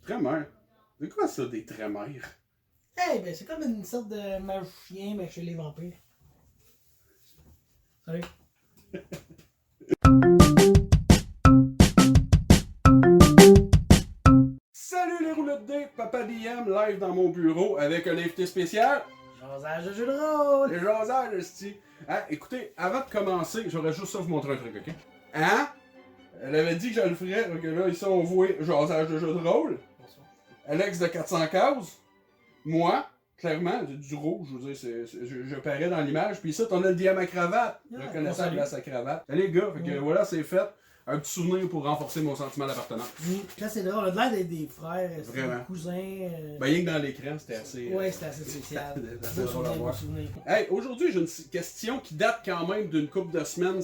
Trémère. C'est quoi ça, des trémères? Eh ben, c'est comme une sorte de magicien, mais chez les vampires. Salut. Salut les roulettes de dés, Papa DM live dans mon bureau avec un invité spécial. Jasage de jeu de rôle. Les jasages, esti. Hein, écoutez, avant de commencer, j'aurais juste ça vous montrer un truc, ok? Hein? Elle avait dit que je le ferais, donc là, ici on voit jasage de jeu de rôle. Bonsoir. Alex de 400 cases. Moi, clairement, du rouge, je veux dire, je parais dans l'image. Puis ici, on a le DM à cravate, reconnaissable à sa cravate. Allez, les gars, fait que voilà, c'est fait. Un petit souvenir pour renforcer mon sentiment d'appartenance. Là, c'est drôle, on a l'air d'être des frères, Vraiment. des cousins. Ben, rien que dans l'écran, c'était assez. Ouais, c'était assez spécial. c'était assez drôle à Beau voir. souvenir. Hey, aujourd'hui, j'ai une question qui date quand même d'une couple de semaines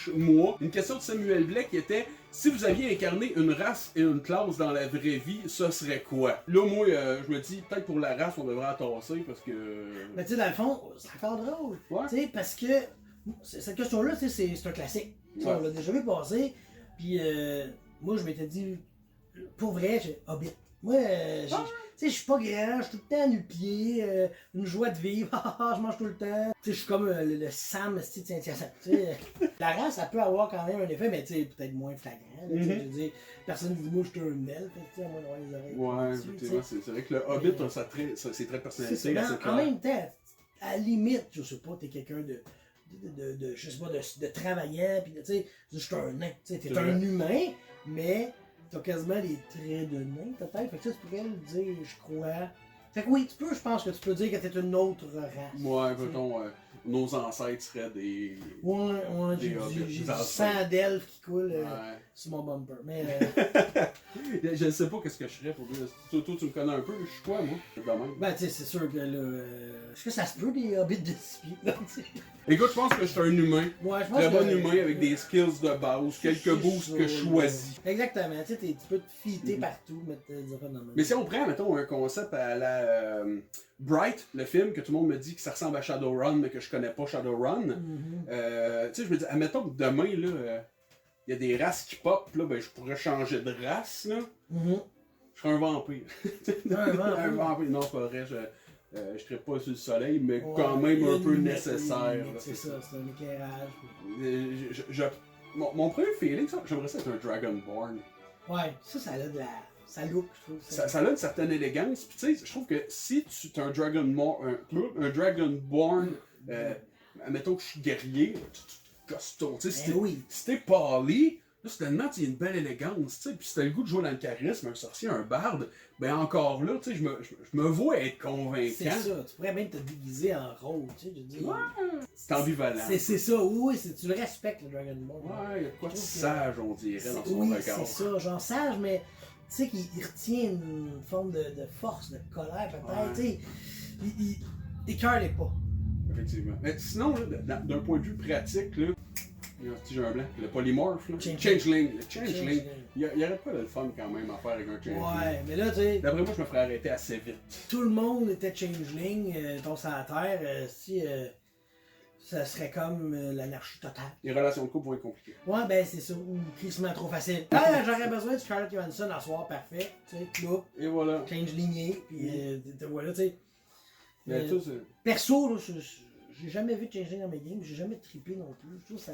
/ mois. Une question de Samuel Blais qui était: si vous aviez incarné une race et une classe dans la vraie vie, ce serait quoi? Là, moi, je me dis, peut-être pour la race, on devrait attasser parce que. Mais tu sais, dans le fond, c'est encore drôle. Ouais. Tu sais, parce que cette question-là, tu sais, c'est un classique. Ouais. On l'a déjà vu passer. Puis moi, je m'étais dit, pour vrai, j'ai Hobbit. Moi, tu sais, je suis pas grand, je suis tout le temps nu-pied, une joie de vivre, je mange tout le temps. Tu sais, je suis comme le Sam, tu sais. La race, ça peut avoir quand même un effet, mais tu sais, peut-être moins flagrant. Là, je veux dire, personne ne dit, moi, je suis un elfe, tu sais, à moins d'avoir les oreilles. Ouais, dessus, effectivement, c'est vrai que le Hobbit a ses traits de personnalité c'est assez en clairs. même temps, à la limite, je sais pas, t'es quelqu'un je sais pas, de travaillant, pis tu sais, je suis un nain, tu sais, t'es un humain, mais t'as quasiment des traits de nain, peut-être, fait que ça, tu pourrais le dire, je crois. Fait que oui, je pense que tu peux dire que t'es une autre race. Ouais, mettons, nos ancêtres seraient des. Ouais, Des j'ai hobbits, du des sang d'elfe qui coule Ouais. sur mon bumper, mais Je ne sais pas qu'est-ce que je serais pour dire. Toi, tu me connais un peu, je suis quoi, moi? C'est de même. ben tu sais, c'est sûr que là, est-ce que ça se peut des hobbits de 6 pieds, là, tu sais? Écoute, je pense que je suis un humain. Ouais, je pense Très que- bon humain avec des skills de base, quelques C'est boosts ça, que je choisis. Exactement, tu sais, tu peux te fitter partout, mettre des affaires dans le Mais si on prend, mettons, un concept à la Bright, le film, que tout le monde me dit que ça ressemble à Shadowrun, mais que je connais pas Shadowrun. Tu sais, je me dis, admettons que demain, là, il y a des races qui pop, là, ben je pourrais changer de race, là. Je serais un vampire. Un vampire. Un vampire. Non, c'est pas vrai, je serais pas sur le soleil, mais Ouais, quand même il y a un une peu limite, nécessaire. une limite, là, c'est ça, c'est un éclairage. mon premier feeling, j'aimerais ça être un Dragonborn. Ouais, ça a de la. Ça look, je trouve. Ça a une certaine élégance. Puis tu sais, je trouve que si tu es un Dragonborn, admettons que je suis guerrier, costaud, tu sais, si t'es pâli, là, soudainement, il y a une belle élégance, tu sais. Puis si t'as le goût de jouer dans le charisme, un sorcier, un barde, ben encore là, tu sais, je me vois être convaincant. C'est ça, tu pourrais même te déguiser en rôle, tu sais, je dis. Ouais, c'est ambivalent. C'est ça, oui, tu le respectes, le Dragonborn. Ouais, il y a de quoi de sage, on dirait, dans son oui, regard. c'est ça, genre sage, mais tu sais qu'il retient une forme de force, de colère peut-être, tu sais. Il écœure pas. Effectivement. Mais sinon, là, d'un point de vue pratique, là, j'ai un blanc, le polymorphe, là. Changeling. Changeling. Le changeling. Il y aurait pas de fun quand même à faire avec un changeling. Ouais, mais là, tu sais. D'après moi, je me ferais arrêter assez vite. Tout le monde était changeling, ton sur la terre, ça serait comme l'anarchie totale. Les relations de couple vont être compliquées. Ouais, ben c'est ça, ou crissement trop facile. Ah, j'aurais besoin de Scarlett Johansson à soir, parfait, tu sais, cloup, Et voilà. changelingé, puis te voilà, tu sais. Mais tout, c'est... Perso, là, j'ai jamais vu de changeling dans mes games, j'ai jamais trippé non plus, je trouve ça...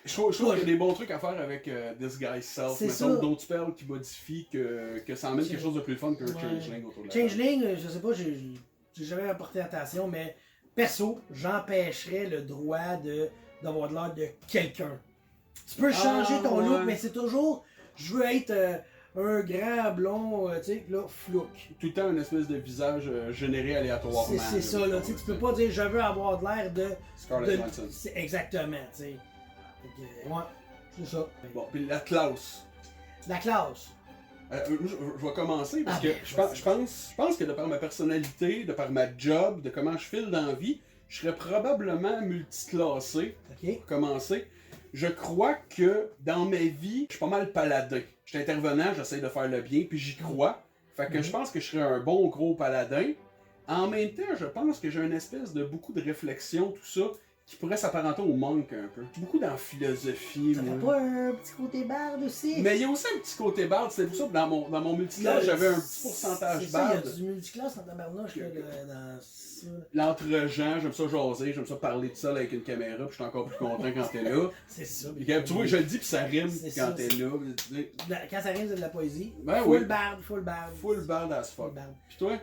Je trouve qu'il y a des bons trucs à faire avec This Guy's Self. C'est Mettons ça. d'autres spells qui modifient, que ça emmène quelque chose de plus fun qu'un changeling autour de la table. Changeling, je sais pas, j'ai jamais apporté attention, mais perso, j'empêcherais le droit d'avoir de l'air de quelqu'un. Tu peux changer ton look, mais c'est toujours, je veux être un grand blond, tu sais, là, flouk. Tout le temps une espèce de visage généré aléatoirement. C'est ça, là, tu peux pas dire je veux avoir de l'air de... Scarlett Johansson. Exactement, tu sais. Ouais, c'est ça. Bon, puis la classe. La classe. Je vais commencer parce que ben, je pense que de par ma personnalité, de par ma job, de comment je file dans la vie, je serais probablement multiclassé. Ok. Pour commencer. Je crois que dans ma vie, je suis pas mal paladin. Je suis intervenant, j'essaie de faire le bien, puis j'y crois. Fait que je pense que je serais un bon gros paladin. En même temps, je pense que j'ai une espèce de beaucoup de réflexion, tout ça, qui pourrait s'apparenter au monk un peu. Beaucoup dans la philosophie, Ça fait moi. pas un petit côté barde aussi? Mais il y a aussi un petit côté barde, c'est pour ça que dans mon multiclass, j'avais un petit pourcentage c'est ça, il y barde. a du multiclass en tabarnouche là, dans ça. L'entre-gens, j'aime ça jaser, j'aime ça parler de ça là, avec une caméra, puis je suis encore plus content quand t'es là. C'est ça. Et tu vois, je le dis, puis ça rime C'est quand ça, t'es là. Quand ça rime, c'est de la poésie. Ben full oui. barde, full barde. Full barde as fuck. Full barde. Puis toi?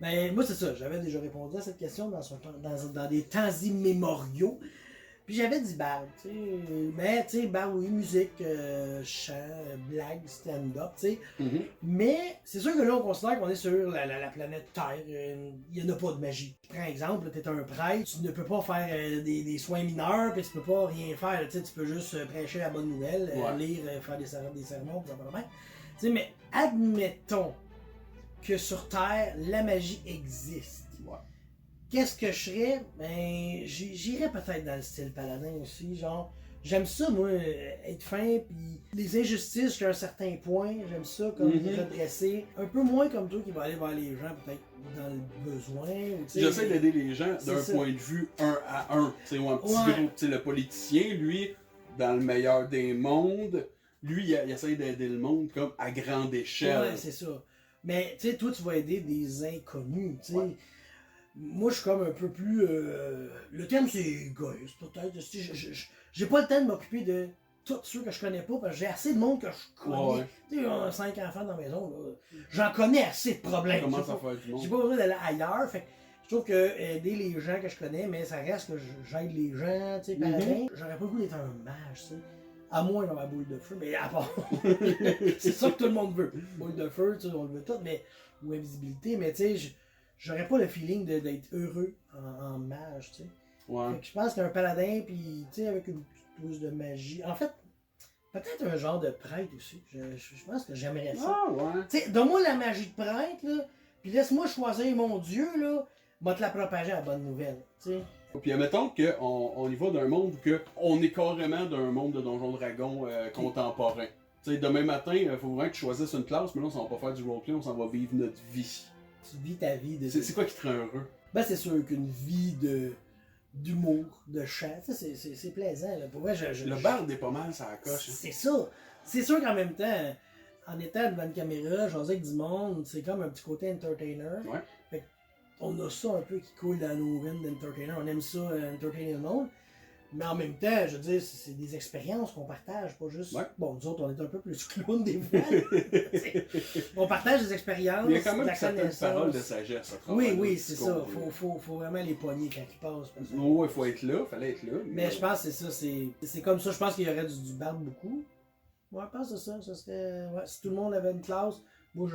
Ben, moi, c'est ça. J'avais déjà répondu à cette question dans des temps immémoriaux. Puis j'avais dit barde, tu sais. Mais, tu sais, barde, oui, musique, chant, blague, stand-up, tu sais. Mm-hmm. Mais c'est sûr que là, on considère qu'on est sur la planète Terre. Il n'y en a pas de magie. Prends exemple, tu es un prêtre, tu ne peux pas faire des soins mineurs, puis tu peux pas rien faire. Tu sais, tu peux juste prêcher la bonne nouvelle, lire, faire des sermons, puis ça va bien. Tu sais, mais admettons que sur Terre, la magie existe. Ouais. Qu'est-ce que je ferais? Ben, j'irais peut-être dans le style paladin aussi, genre, j'aime ça, moi, être fin, puis les injustices jusqu'à un certain point, j'aime ça comme redresser, un peu moins comme toi qui va aller vers les gens, peut-être dans le besoin. J'essaie d'aider les gens d'un point de vue 1 à 1, tu sais, ou un petit groupe, tu sais, le politicien, lui, dans le meilleur des mondes, lui, il essaie d'aider le monde comme à grande échelle. Ouais, c'est ça. Mais, tu sais, toi, tu vas aider des inconnus, tu sais. Ouais. Moi, je suis comme un peu plus... le terme, c'est égoïste, peut-être. J'ai pas le temps de m'occuper de tous ceux que je connais pas, parce que j'ai assez de monde que je connais. Ouais. Tu sais, 5 enfants dans la maison, là. J'en connais assez de problèmes. Comment ça fait du monde? J'ai pas besoin d'aller ailleurs, fait que je trouve que aider les gens que je connais, mais ça reste que j'aide les gens, tu sais, pareil. J'aurais pas le goût d'être un mage, tu sais. À moins dans ma boule de feu, mais à part. C'est ça que tout le monde veut. Boule de feu, tu sais, on le veut tout, mais. Ou invisibilité, mais tu sais, j'aurais pas le feeling d'être heureux en mage, tu sais. Ouais. Fait que je pense qu'un paladin, puis tu sais, avec une petite touche de magie. En fait, peut-être un genre de prêtre aussi. Je pense que j'aimerais ça. Ah ouais. Tu sais, donne-moi la magie de prêtre, là, puis laisse-moi choisir mon dieu, là, va te la propager à la bonne nouvelle, tu sais. Puis admettons qu'on y va d'un monde où on est carrément d'un monde de Donjons Dragons contemporain. Tu sais, demain matin, il faut vraiment que tu choisisses une classe, mais là, on va pas faire du roleplay, on s'en va vivre notre vie. Tu vis ta vie de... C'est quoi qui te rend heureux? Ben, c'est sûr qu'une vie d'humour, de chant, c'est plaisant, là. Pour vrai, Le barde est pas mal, ça coche. Hein? C'est ça. C'est sûr qu'en même temps, en étant devant une caméra, jaser avec du monde, c'est comme un petit côté entertainer. Ouais. Fait on a ça un peu qui coule dans nos veines d'entertainer. On aime ça, entertainer le monde. Mais en même temps, je veux dire, c'est des expériences qu'on partage, pas juste... Ouais. Bon, nous autres, on est un peu plus clowns des fois. On partage des expériences, Il y a quand de même la certaines connaissance. paroles de sagesse à travers Oui, le c'est discours. ça. Faut vraiment les poigner quand ils passent. Parce que... Oh, il faut être là, fallait être là. Mais je pense que c'est ça, c'est comme ça, je pense qu'il y aurait du barde beaucoup. Ouais, je pense que c'est ça, ça serait... Ouais, si tout le monde avait une classe, moi je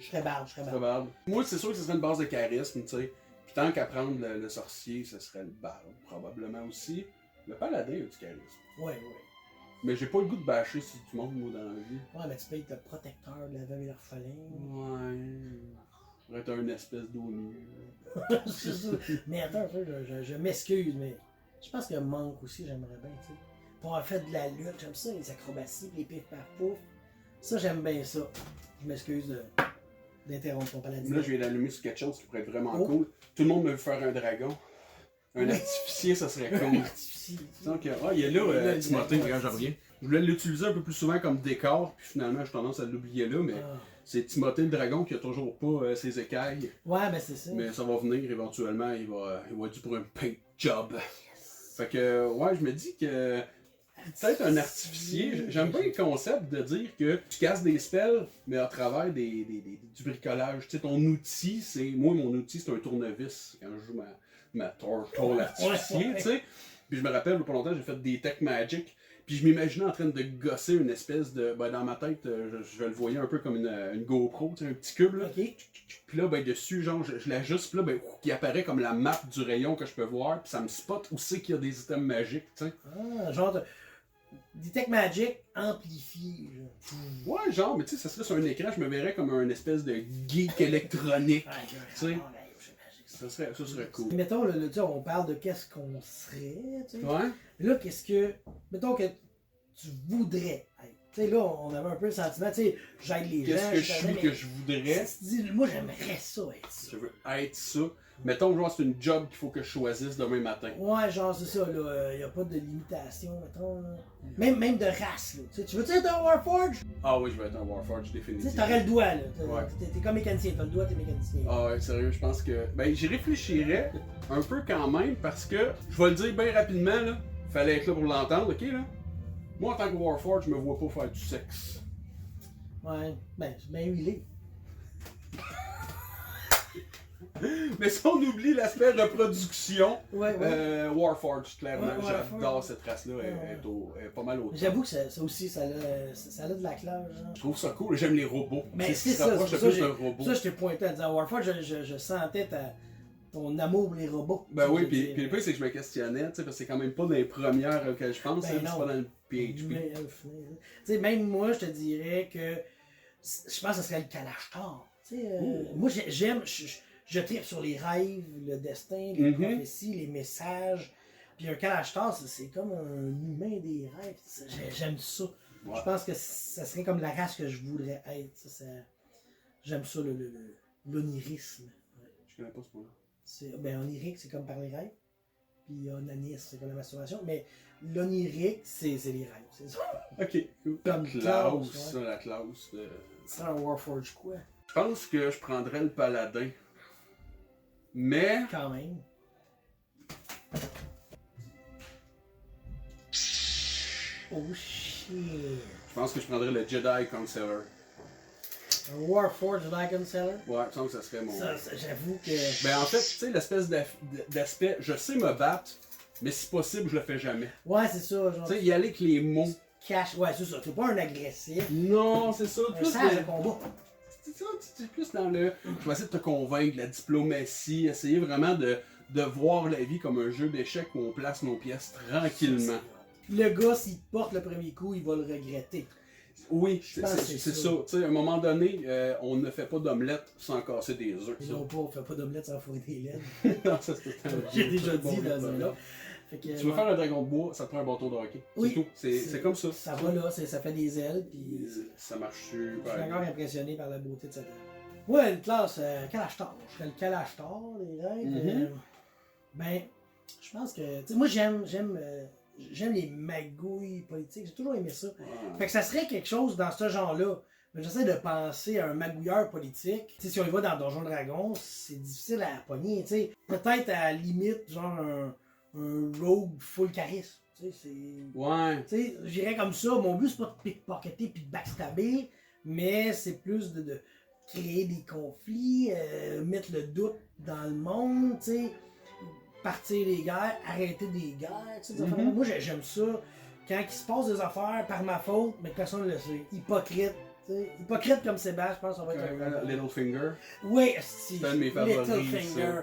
serais barde. Barde. Moi, c'est sûr que ce serait une base de charisme, tu sais. Puis tant qu'apprendre le sorcier, ce serait le barde, probablement aussi. Le paladin a du charisme. Ouais. Mais j'ai pas le goût de bâcher sur du monde, moi, dans la vie. Ouais, mais tu peux être le protecteur de la veuve et l'orphelin. Ouais. Pour être une espèce d'ONU. C'est ça. Mais attends un peu, je m'excuse, mais je pense que Monk aussi, j'aimerais bien, tu sais. Pour avoir fait de la lutte, j'aime ça, les acrobaties, les pifs par pouf. Ça, j'aime bien ça. Je m'excuse d'interrompre ton paladin. Là, je viens d'allumer sur quelque chose qui pourrait être vraiment Oh. cool. Tout le monde veut faire un dragon. Un artificier, ça serait cool. Artificier. Donc, il est là, le Timothée, dragon regarde, je reviens. Je voulais l'utiliser un peu plus souvent comme décor, puis finalement, j'ai tendance à l'oublier là, mais Ah. c'est Timothée le dragon qui a toujours pas ses écailles. Ouais, ben c'est ça. Mais ça va venir éventuellement, il va être dû pour un paint job. Fait que, ouais, je me dis que peut-être un artificier, j'aime bien le concept de dire que tu casses des spells, mais à travers du bricolage. Tu sais, ton outil, moi, mon outil, c'est un tournevis quand je joue ma Turtle artificier, Ouais. tu sais. Puis je me rappelle, il y a pas longtemps, j'ai fait des Tech Magic. Puis je m'imaginais en train de gosser une espèce de... Ben, dans ma tête, je le voyais un peu comme une GoPro, tu sais, un petit cube, là. Ok. Puis là, ben, dessus, genre, je l'ajuste, puis là, ben, qui apparaît comme la map du rayon que je peux voir, puis ça me spot où c'est qu'il y a des items magiques, tu sais. Ah, genre des Tech Magic amplifiés. Genre. Ouais, genre, mais tu sais, ça serait sur un écran, je me verrais comme un espèce de geek électronique. Ah, Tu sais. Ça serait cool. Mettons, tu sais, on parle de qu'est-ce qu'on serait, tu sais. Ouais? Là, qu'est-ce que... Mettons que tu voudrais être. Tu sais, là, on avait un peu le sentiment, tu sais, j'aide les gens. Qu'est-ce que je suis que je voudrais? Tu dis, moi, j'aimerais ça être ça. Je veux être ça. Mettons, genre, c'est une job qu'il faut que je choisisse demain matin. Ouais, genre, c'est ça, là. Y a pas de limitation, mettons. Là. Même de race, là. Tu veux-tu être un Warforge? Ah oui, je vais être un Warforge, Tu sais, définitivement. t'aurais le doigt, là. Ouais. T'es comme mécanicien, t'as le doigt, t'es mécanicien. Ah ouais, sérieux, je pense que. Ben, j'y réfléchirais un peu quand même parce que, je vais le dire bien rapidement, là. Fallait être là pour l'entendre, ok, là? Moi, en tant que Warforge, je me vois pas faire du sexe. Ouais, ben il est. Mais si on oublie l'aspect reproduction, Ouais. Warforge, clairement, Ouais, j'adore Warforge. cette race-là, elle est pas mal au top. J'avoue que ça aussi, ça a de la classe, genre. Je trouve ça cool, j'aime les robots. Mais c'est ce qui c'est se ça, rapproche c'est le ça, plus d'un robot. Ça, je t'ai pointé en disant Warforge, je sentais ton amour pour les robots. Ben oui, puis puis le pire, c'est que je me questionnais, tu sais, parce que c'est quand même pas dans les premières auxquelles je pense, Ben c'est non. pas dans le PHP. Tu sais, même moi, je te dirais que je pense que ce serait le Kalashtar. Tu sais, moi, j'aime, je tripe sur les rêves, le destin, les prophéties, les messages. Puis un Kalashtar, c'est comme un humain des rêves. J'aime ça. Ouais. Je pense que ça serait comme la race que je voudrais être. J'aime ça, l'onirisme. Ouais. Je connais pas ce point-là. Ben, onirique, c'est comme par les rêves. Puis onanisme, c'est comme la masturbation. Mais l'onirique, c'est les rêves. C'est ça. Ok, Comme Klaus, Klaus, ça, la Klaus. C'est un Warforge quoi? Je pense que je prendrais le paladin. Mais. Quand même. Oh shit. Je pense que je prendrais le Jedi Counselor. Un Warforge Lycan Seller? Ouais, je pense que ça serait mon. Ça, j'avoue que. Ben en fait, tu sais, l'espèce d'aspect, je sais me battre, mais si possible, je le fais jamais. Ouais, c'est ça. Genre, Tu sais, y aller avec les mots. cache. Ouais, c'est ça. T'es pas un agressif. Non, c'est ça. Un Plus sage de de- combat. c'est ça, tu es plus dans le. Je vais essayer de te convaincre, la diplomatie, essayer vraiment de voir la vie comme un jeu d'échecs où on place nos pièces tranquillement. Le gars, s'il te porte le premier coup, il va le regretter. Oui, Je pense que c'est c'est ça. Tu sais, à un moment donné, on ne fait pas d'omelette sans casser des œufs. Ils ça. n'ont pas, on fait pas d'omelette sans fourrer des laines. Non, ça, c'est un J'ai vieux déjà bon dit dans vieux un là. autre. Fait que, Tu veux faire un dragon de bois, ça te prend un bâton de hockey. Oui. C'est tout. C'est comme ça. Ça va là, ça fait des ailes, puis Ça marche je super suis encore bien. impressionné par la beauté de cette arme. Ouais, une classe Kalashtar. Je serais le Kalashtar, les rêves. Ben, je pense que. Tu sais, moi, j'aime les magouilles politiques. J'ai toujours aimé ça. Ouais. Fait que ça serait quelque chose dans ce genre-là. Mais j'essaie de penser à un magouilleur politique. Tu sais, si on y va dans Donjon Dragon, c'est difficile à pogner. Tu sais, peut-être à la limite, genre un rogue full charisme. Tu sais, c'est. Ouais. Tu sais, j'irais comme ça. Mon but, c'est pas de pickpocketer puis de backstabber, mais c'est plus de créer des conflits, mettre le doute dans le monde, tu sais, partir les guerres, arrêter des guerres, tu sais, des affaires. Moi, j'aime ça. Quand il se passe des affaires par ma faute, mais que personne ne le sait. Hypocrite. Tu sais. Hypocrite comme Sébastien, je pense qu'on va être un Littlefinger. Oui, si. C'est un de mes favoris, Littlefinger.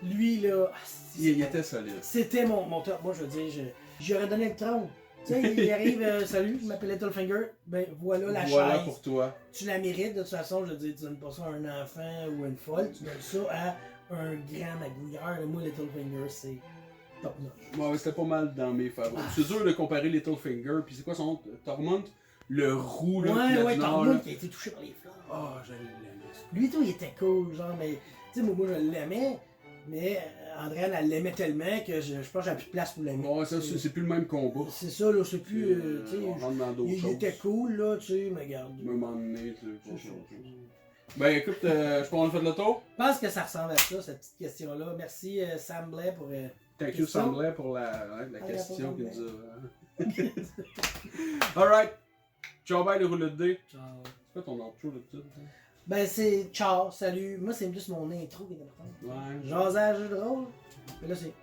Lui, là. Il était solide. C'était mon top. Moi, je veux dire, j'aurais donné le trône. Tu sais, il arrive, salut, je m'appelle Littlefinger. Ben voilà la Voilà chaise. pour toi. Tu la mérites, de toute façon, je veux dire, tu donnes pas ça à un enfant ou à une folle, tu donnes ça à un grand magouilleur. Moi, Littlefinger, c'est top notch. Ouais, c'était pas mal dans mes favoris. C'est dur de comparer Littlefinger, puis c'est quoi son nom? Tormund? Le roux, là, qui a Ouais, du nord, Tormund là. qui a été touché par les flammes. Ah, j'allais l'aimer. Lui, tout, il était cool, genre, mais, tu sais, moi, je l'aimais, mais Andréane, elle l'aimait tellement que je pense que j'avais plus de place pour l'aimer. Ouais, ça, c'est plus le même combat. C'est ça, là, c'est plus, tu sais, On rentre dans d'autres il choses. était cool, là, tu sais, mais regarde. À un moment donné, c'est C'est autre ça. chose. Ben écoute, je pense qu'on a fait le tour. Je pense que ça ressemble à ça, cette petite question-là. Merci, Sam Blais, pour... Thank you, Question? Sam Blais, pour la Ah, question la qu'il nous a. Alright. Ciao, bye, les rouleaux de dés. Ciao. C'est quoi ton outro de tout? Ben, c'est ciao, salut. Moi, c'est juste mon intro qui est important. Ouais. Jasage de drôle. Mais là, c'est